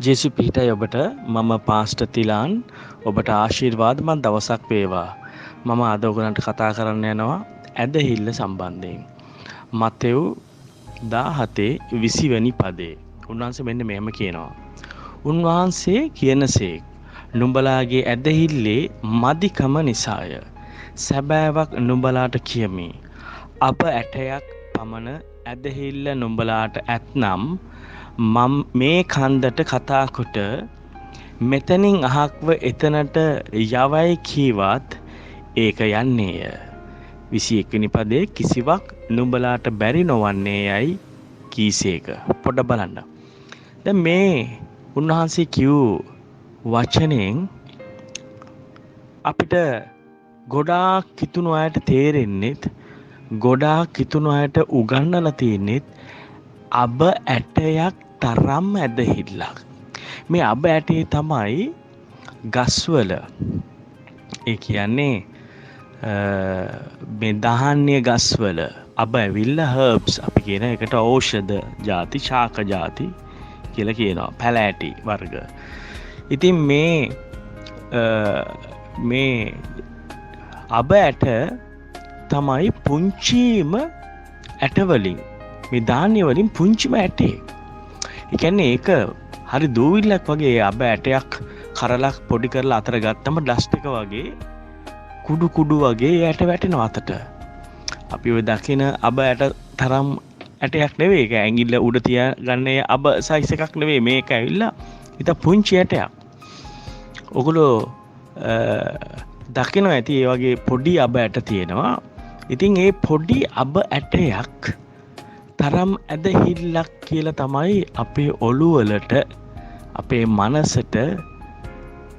ජේසු පිහිටයි ඔබට මම පාස්ටර් තිලාන් ඔබට ආශිර්වාදමත් දවසක් වේවා. මම අද ඔයගලන්ට කතා කරන්න යනවා ඇදහිල්ල සම්බන්ධයෙන්. මතෙව් 17:20 වෙනි පදේ. උන්වහන්සේ මෙන්න මෙහෙම කියනවා. උන්වහන්සේ කියනසේක් නුඹලාගේ ඇදහිල්ලේ මදිකම නිසාය. සැබෑවක් නුඹලාට කියමි. අප ඇටයක් පමණ ඇදහිල්ල නුඹලාට ඇත්නම් මම මේ කන්දට කතා කොට මෙතනින් අහක්ව එතනට යවයි කීවත් ඒක යන්නේය. 21 වෙනි පදේ කිසිවක් නුඹලාට බැරි නොවන්නේ යයි කීසේක. පොඩ්ඩක් බලන්න. දැන් මේ උන්වහන්සේ කියූ වචනෙන් අපිට ගොඩාක් කිතුණු අයට තේරෙන්නෙත් ගොඩාක් කිතුණු අයට උගන්වලා තියෙන්නෙත් අබ ඇටයක් තරම් ඇදහිල්ලක්. මේ අබ ඇටේ තමයි ගස්වල ඒ කියන්නේ මේ ධාන්‍ය ගස්වල අබ ඇවිල්ලා හර්බ්ස් අපි කියන එකට ඖෂධ ಜಾති ශාක ಜಾති කියලා කියනවා පැලෑටි වර්ග. ඉතින් මේ අබ ඇට තමයි පුංචිම ඇටවලින් මේ ධාන්‍ය වලින් පුංචිම ඇටේ. ඒ කියන්නේ ඒක හරි දූවිල්ලක් වගේ අබ ඇටයක් කරලක් පොඩි කරලා අතර ගත්තම ඩස්ට් එක වගේ කුඩු කුඩු වගේ ඇට වැටෙනවා අතට. අපි ඔය දකින අබ ඇට තරම් ඇටයක් නෙවෙයි. ඒක ඇඟිල්ල උඩ තියාගන්නේ අබ සයිස් එකක් නෙවෙයි. මේක ඇවිල්ලා ඉත පුංචි ඇටයක්. ඔගොල්ලෝ දකිනවා ඇති ඒ වගේ පොඩි අබ ඇට තියෙනවා. ඉතින් ඒ පොඩි අබ ඇටයක් තරම් ඇදහිල්ලක් කියලා තමයි අපේ ඔළුවලට අපේ මනසට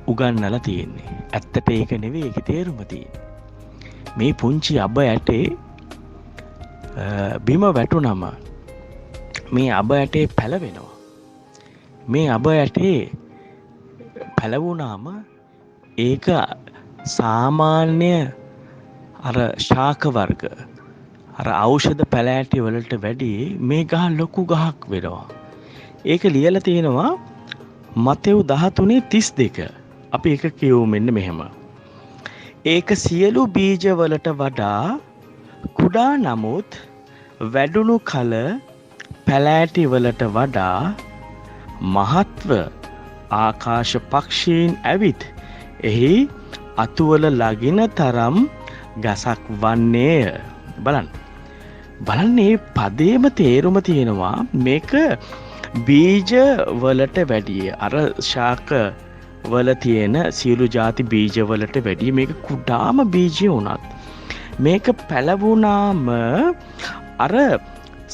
උගන්වලා තියෙන්නේ. ඇත්තට ඒක නෙවෙයි ඒකේ තේරුම තියෙන්නේ. මේ පුංචි අබ ඇටේ බිම වැටුනම මේ අබ ඇටේ පැලවෙනවා. මේ අබ ඇටේ පැලවුනාම ඒක සාමාන්‍ය අර ශාක වර්ග අර ඖෂධ පැලෑටි වලට වැඩි මේ ගහ ලොකු ගහක් වෙනවා. ඒක ලියලා තියෙනවා මතෙව් 13:32. අපි ඒක කියවමු මෙන්න මෙහෙම. ඒක සියලු බීජ වලට වඩා කුඩා නමුත් වැඩුණු කල පැලෑටි වලට වඩා මහත්ව ආකාශ පක්ෂීන් ඇවිත් එහි අතුවල ලගින තරම් ගසක් වන්නේය. බලන්න මේ පදේම තේරුම තියෙනවා මේක බීජ වලට වැඩිය අර ශාක වල තියෙන සියලු ಜಾති බීජ වලට වැඩිය මේක කුඩාම බීජය වුණත් මේක පැලවුණාම අර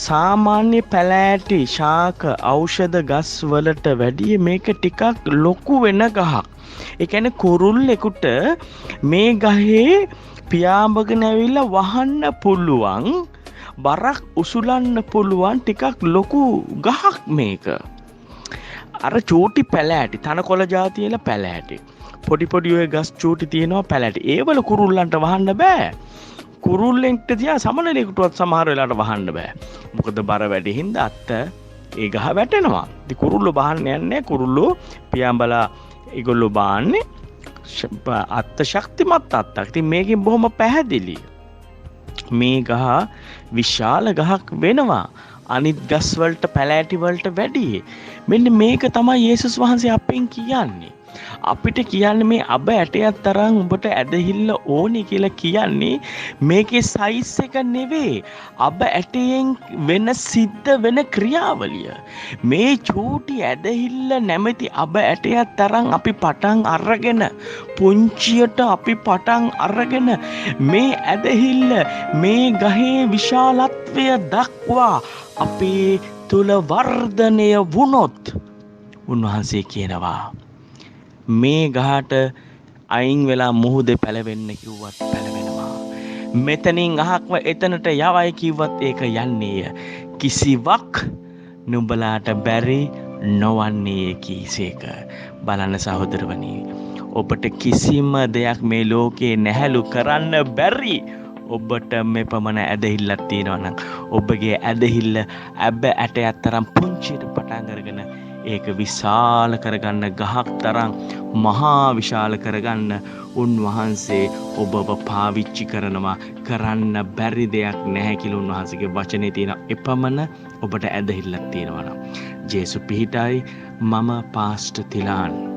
සාමාන්‍ය පැලෑටි ශාක ඖෂධ ගස් වලට වැඩිය මේක ටිකක් ලොකු වෙන ගහක්. ඒ කියන්නේ කුරුල්ලෙකුට මේ ගහේ පියාඹගෙන ඇවිල්ලා වහන්න පුළුවන් බරක් උසුලන්න පුළුවන් ටිකක් ලොකු ගහක් මේක. අර චූටි පැලෑටි තනකොළ జాතියල පැලෑටි පොඩි පොඩි ඔය ගස් චූටි තියෙනවා පැලෑටි ඒවල කුරුල්ලන්ට වහන්න බෑ. කුරුල්ලෙන්ට තියා සමනලෙකුටවත් සමහර වෙලාවට වහන්න බෑ. මොකද බර වැඩි හින්දා අත්ත ඒ ගහ වැටෙනවා. ඉතින් කුරුල්ලෝ බහන්න යන්නේ කුරුල්ලෝ පියාඹලා ඒගොල්ලෝ බාන්නේ අත්ත ශක්තිමත් අත්තක්. ඉතින් මේකෙන් බොහොම පැහැදිලි මේ ගහ විශාල ගහක් වෙනවා අනිත් ගස් වලට පැලෑටි වලට වැඩි. මෙන්න මේක තමයි යේසුස් වහන්සේ අපෙන් කියන්නේ. අපිට කියන්නේ මේ අබ ඇටයක් තරම් උඹට ඇදහිල්ල ඕනි කියලා කියන්නේ මේකේ සයිස් එක නෙවෙයි අබ ඇටයෙන් වෙන සිද්ධ වෙන ක්‍රියාවලිය. මේ චූටි ඇදහිල්ල නැමැති අබ ඇටයක් තරම් අපි පටන් අරගෙන පුංචියට අපි පටන් අරගෙන මේ ඇදහිල්ල මේ ගහේ විශාලත්වය දක්වා අපේ තුල වර්ධනය වුණොත් උන්වහන්සේ කියනවා මේ ගහට අයින් වෙලා මුහුදේ පැලවෙන්න කිව්වත් පැලවෙනවා. මෙතනින් අහක්ව එතනට යවයි කිව්වත් ඒක යන්නේය. කිසිවක් නුඹලාට බැරි නොවන්නේ කීසේක. බලන්න සහෝදරවනි ඔබට කිසිම දෙයක් මේ ලෝකේ නැහැලු කරන්න බැරි. ඔබට මේ පමණ ඇදහිල්ලක් තියෙනවා නම් ඔබගේ ඇදහිල්ල ඇබ ඇටයක් තරම් පුංචියට පටන් අරගෙන ඒක විශාල කරගන්න ගහක් තරම් මහා විශාල කරගන්න උන්වහන්සේ ඔබව පාවිච්චි කරනවා. කරන්න බැරි දෙයක් නැහැ කියලා උන්වහන්සේගේ වචනේ තියෙන එපමණ ඔබට ඇදහිල්ලක් තියෙනවා නම්. ජේසු පිහිටයි. මම පාස්ටර් තිලාන්.